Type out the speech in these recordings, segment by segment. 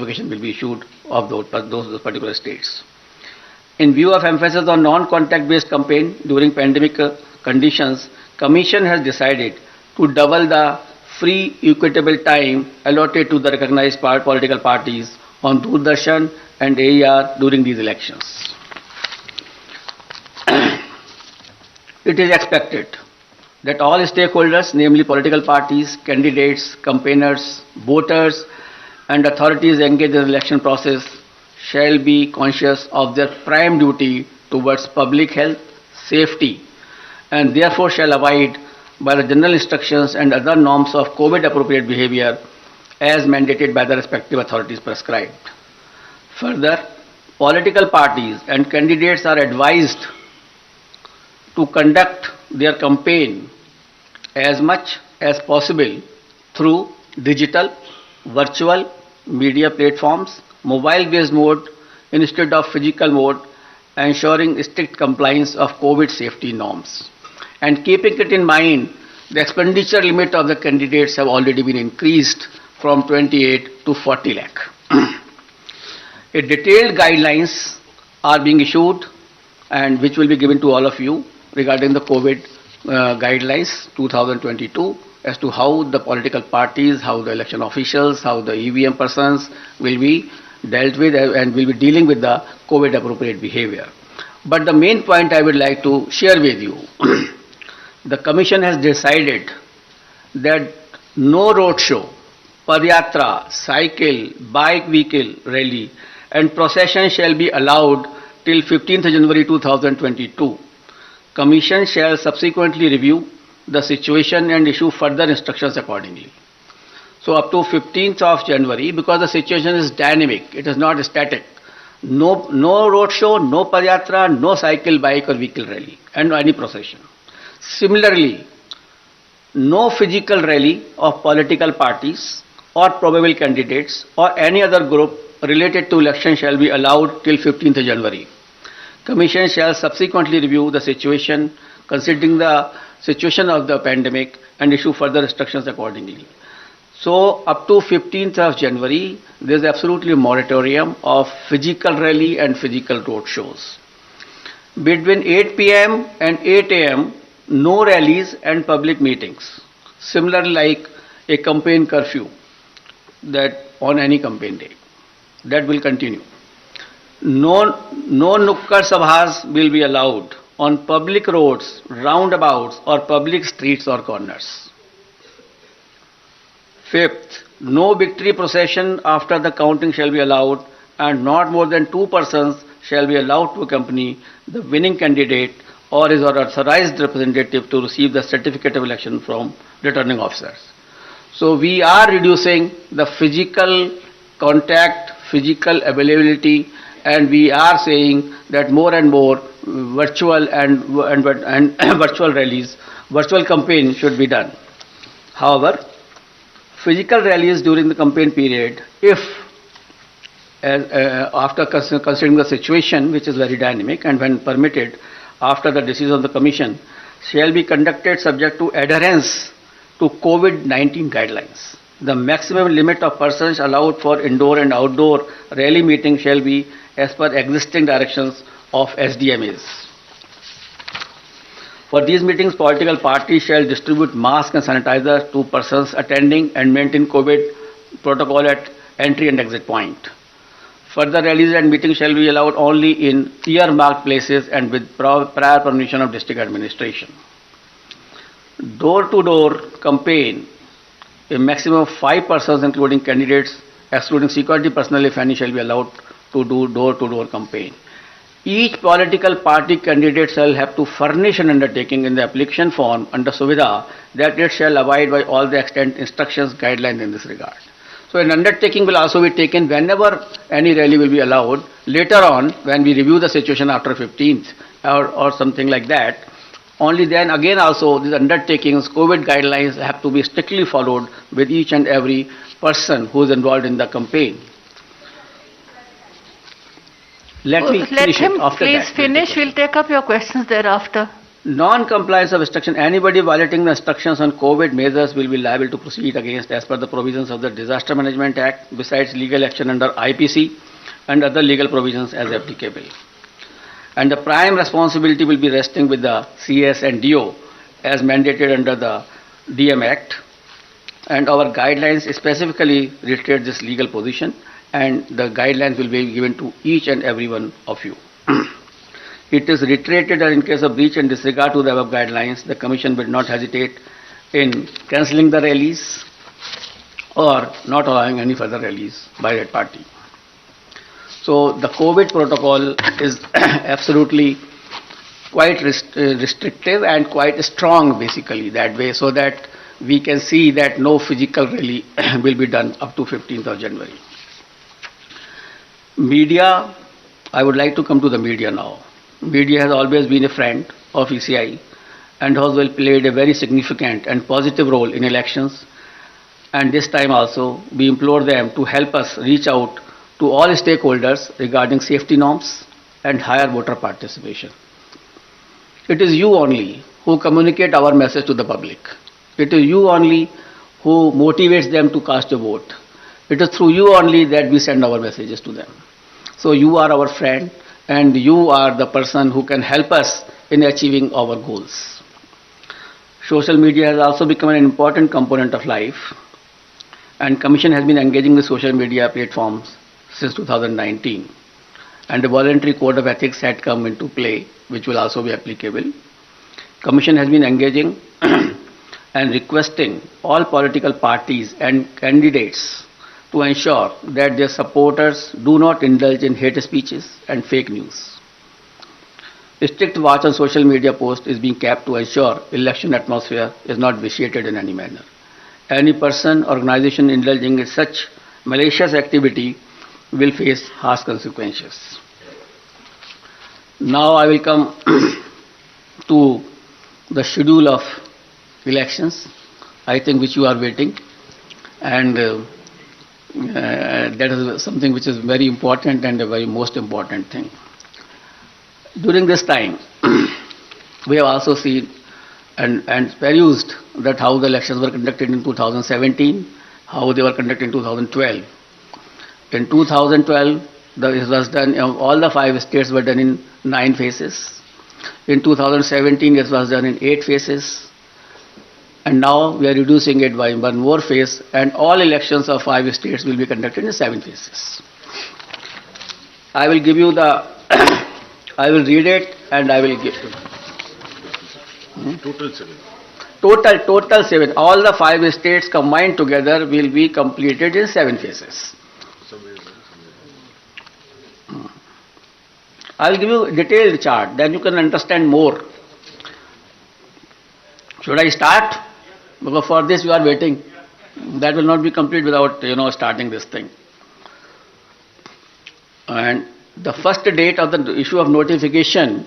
notification will be issued of those particular states. In view of emphasis on non-contact-based campaign during pandemic conditions, Commission has decided to double the free equitable time allotted to the recognized political parties on Doordarshan and AER during these elections. It is expected that all stakeholders, namely political parties, candidates, campaigners, voters, and authorities engaged in the election process shall be conscious of their prime duty towards public health, safety, and therefore shall abide by the general instructions and other norms of COVID-appropriate behavior as mandated by the respective authorities prescribed. Further, political parties and candidates are advised to conduct their campaign as much as possible through digital, virtual, media platforms, mobile-based mode instead of physical mode, ensuring strict compliance of COVID safety norms. And keeping it in mind, the expenditure limit of the candidates have already been increased from 28 to 40 lakh. A detailed guidelines are being issued and which will be given to all of you regarding the COVID guidelines 2022 as to how the political parties, how the election officials, how the EVM persons will be dealt with and will be dealing with the COVID appropriate behavior. But the main point I would like to share with you, the Commission has decided that no road show, padyatra, cycle, bike vehicle rally and procession shall be allowed till 15th January 2022. Commission shall subsequently review the situation and issue further instructions accordingly. So up to 15th of January, because the situation is dynamic, it is not static. No road show, no padyatra, no cycle, bike or vehicle rally and any procession. Similarly, no physical rally of political parties or probable candidates or any other group related to election shall be allowed till 15th January. Commission shall subsequently review the situation considering the situation of the pandemic and issue further instructions accordingly. So up to 15th of January, there is absolutely a moratorium of physical rally and physical road shows. Between 8 p.m. and 8 a.m., no rallies and public meetings. Similarly, like a campaign curfew that on any campaign day. That will continue. No nukkad sabhas will be allowed on public roads, roundabouts or public streets or corners. Fifth, no victory procession after the counting shall be allowed and not more than 2 persons shall be allowed to accompany the winning candidate or his authorized representative to receive the certificate of election from returning officers. So we are reducing the physical contact, physical availability, and we are saying that more and more virtual and virtual rallies, virtual campaign should be done. However, physical rallies during the campaign period, if after considering the situation, which is very dynamic, and when permitted after the decision of the Commission, shall be conducted subject to adherence to COVID-19 guidelines. The maximum limit of persons allowed for indoor and outdoor rally meeting shall be as per existing directions of SDMAs. For these meetings, political parties shall distribute masks and sanitizer to persons attending and maintain COVID protocol at entry and exit point. Further rallies and meetings shall be allowed only in earmarked places and with prior permission of district administration. Door-to-door campaign, a maximum of 5 persons including candidates, excluding security personnel if any, shall be allowed to do door-to-door campaign. Each political party candidate shall have to furnish an undertaking in the application form under Suvidha that it shall abide by all the extant instructions, guidelines in this regard. So an undertaking will also be taken whenever any rally will be allowed. Later on, when we review the situation after 15th or something like that, only then again also these undertakings, COVID guidelines have to be strictly followed with each and every person who is involved in the campaign. Let me finish it. After please that, finish. We'll take up your questions thereafter. Non-compliance of instruction, anybody violating the instructions on COVID measures will be liable to proceed against as per the provisions of the Disaster Management Act, besides legal action under IPC and other legal provisions as applicable. And the prime responsibility will be resting with the CS and DO as mandated under the DM Act. And our guidelines specifically reiterate this legal position, and the guidelines will be given to each and every one of you. It is reiterated that in case of breach and disregard to the above guidelines, the Commission will not hesitate in cancelling the rallies or not allowing any further rallies by that party. So the COVID protocol is absolutely quite restrictive and quite strong basically that way, so that we can see that no physical rally will be done up to 15th of January. Media, I would like to come to the media now. Media has always been a friend of ECI and has well played a very significant and positive role in elections. And this time also, we implore them to help us reach out to all stakeholders regarding safety norms and higher voter participation. It is you only who communicate our message to the public. It is you only who motivates them to cast a vote. It is through you only that we send our messages to them. So you are our friend, and you are the person who can help us in achieving our goals. Social media has also become an important component of life, and Commission has been engaging with social media platforms since 2019, and a voluntary code of ethics had come into play, which will also be applicable. Commission has been engaging and requesting all political parties and candidates to ensure that their supporters do not indulge in hate speeches and fake news. A strict watch on social media posts is being kept to ensure election atmosphere is not vitiated in any manner. Any person or organization indulging in such malicious activity will face harsh consequences. Now I will come to the schedule of elections, I think which you are waiting, and that is something which is very important and a very most important thing. During this time, we have also seen and perused that how the elections were conducted in 2017, how they were conducted in 2012. In 2012, it was done, all the 5 states were done in 9 phases. In 2017, it was done in 8 phases. And now we are reducing it by 1 more phase, and all elections of 5 states will be conducted in 7 phases. I will give you the, I will read it and I will give you. Total 7. Total 7. All the 5 states combined together will be completed in 7 phases. I will give you a detailed chart, then you can understand more. Should I start? Because for this you are waiting. That will not be complete without, starting this thing. And the first date of the issue of notification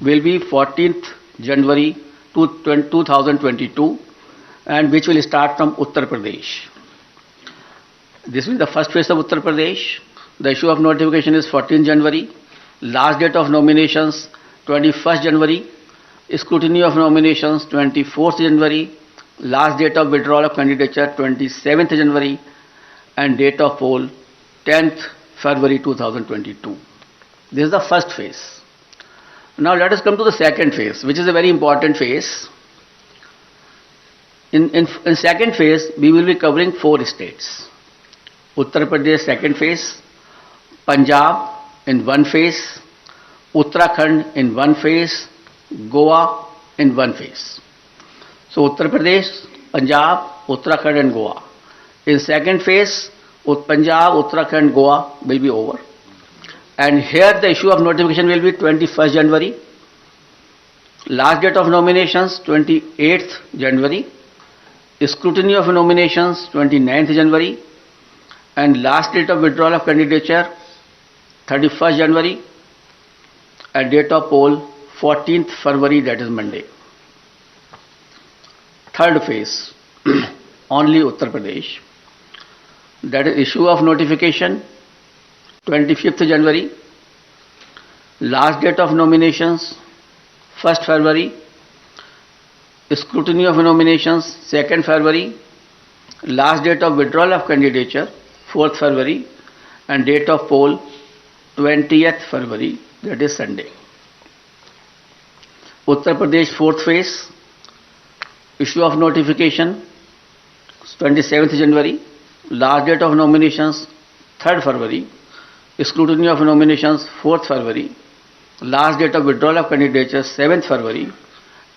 will be 14th January 2022, and which will start from Uttar Pradesh. This will be the first phase of Uttar Pradesh. The issue of notification is 14th January. Last date of nominations 21st January. Scrutiny of nominations 24th January. Last date of withdrawal of candidature 27th January, and date of poll 10th February 2022. This is the first phase. Now let us come to the second phase, which is a very important phase. In second phase, we will be covering 4 states. Uttar Pradesh second phase, Punjab in 1 phase, Uttarakhand in 1 phase, Goa in 1 phase. So Uttar Pradesh, Punjab, Uttarakhand and Goa. In second phase, Punjab, Uttarakhand, Goa will be over. And here the issue of notification will be 21st January. Last date of nominations 28th January. Scrutiny of nominations 29th January. And last date of withdrawal of candidature 31st January. And date of poll 14th February, that is Monday. Third phase, only Uttar Pradesh. That is issue of notification 25th January. Last date of nominations 1st February, scrutiny of nominations 2nd February, last date of withdrawal of candidature 4th February, and date of poll 20th February, that is Sunday. Uttar Pradesh 4th phase, issue of notification 27th January, last date of nominations 3rd February, scrutiny of nominations 4th February, last date of withdrawal of candidature 7th February,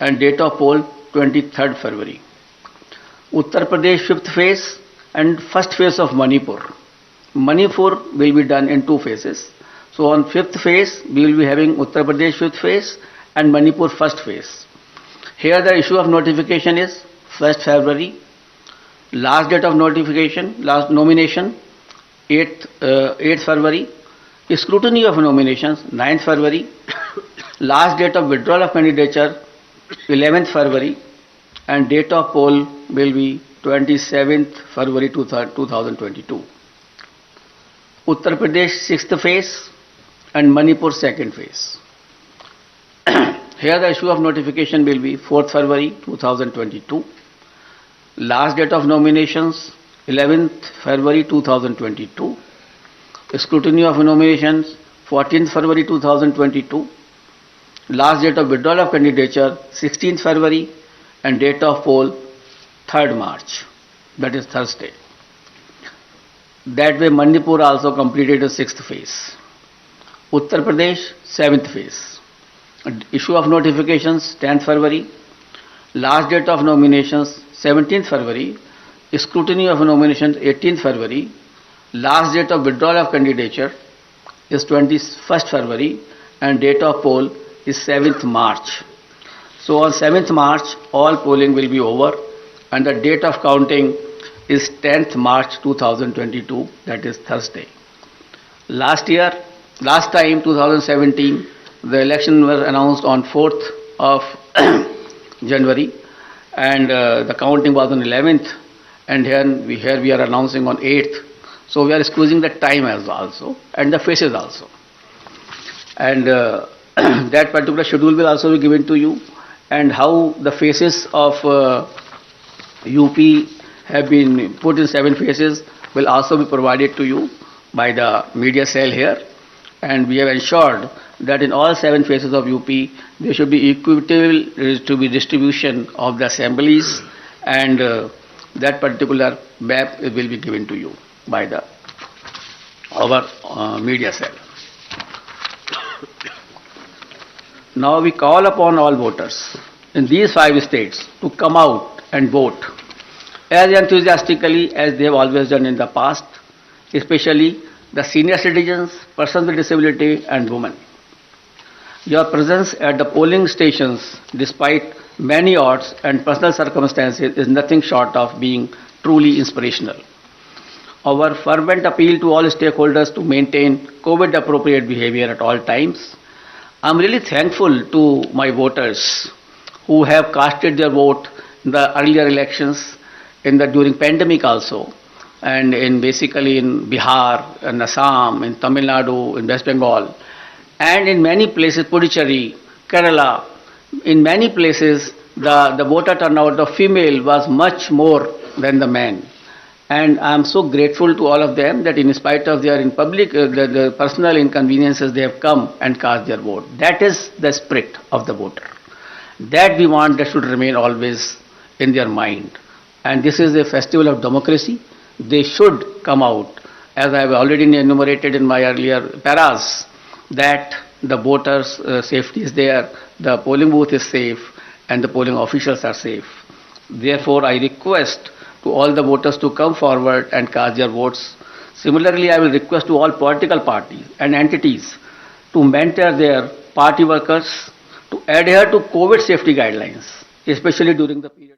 and date of poll 23rd February. Uttar Pradesh 5th phase and first phase of Manipur. Manipur will be done in 2 phases. So on 5th phase, we will be having Uttar Pradesh 5th phase and Manipur first phase. Here the issue of notification is 1st February, last date of notification, last nomination 8th February, scrutiny of nominations 9th February, last date of withdrawal of candidature 11th February, and date of poll will be 27th February 2022. Uttar Pradesh 6th phase and Manipur 2nd phase. Here the issue of notification will be 4th February 2022. Last date of nominations 11th February 2022. Scrutiny of nominations 14th February 2022. Last date of withdrawal of candidature 16th February, and date of poll 3rd March, that is Thursday. That way Manipur also completed the 6th phase. Uttar Pradesh 7th phase. Issue of notifications 10th February, last date of nominations 17th February, scrutiny of nominations 18th February, last date of withdrawal of candidature is 21st February, and date of poll is 7th March. So on 7th March, all polling will be over, and the date of counting is 10th March 2022, that is Thursday. Last time 2017, the election was announced on 4th of January, and the counting was on 11th, and here we are announcing on 8th. So we are squeezing the time as also, and the faces also. And that particular schedule will also be given to you, and how the faces of UP have been put in 7 phases will also be provided to you by the media cell here. And we have ensured that in all 7 phases of UP, there should be equitable distribution of the assemblies, and that particular map will be given to you by our media cell. Now we call upon all voters in these 5 states to come out and vote as enthusiastically as they have always done in the past, especially the senior citizens, persons with disability, and women. Your presence at the polling stations, despite many odds and personal circumstances, is nothing short of being truly inspirational. Our fervent appeal to all stakeholders to maintain COVID-appropriate behavior at all times. I'm really thankful to my voters who have casted their vote in the earlier elections, during pandemic also, and basically in Bihar, in Assam, in Tamil Nadu, in West Bengal, and in many places, Puducherry, Kerala, in many places the voter turnout of female was much more than the men. And I am so grateful to all of them that in spite of their the personal inconveniences, they have come and cast their vote. That is the spirit of the voter. That we want that should remain always in their mind. And this is a festival of democracy. They should come out, as I have already enumerated in my earlier paras, that the voters' safety is there, the polling booth is safe, and the polling officials are safe. Therefore, I request to all the voters to come forward and cast their votes. Similarly, I will request to all political parties and entities to mentor their party workers to adhere to COVID safety guidelines, especially during the period.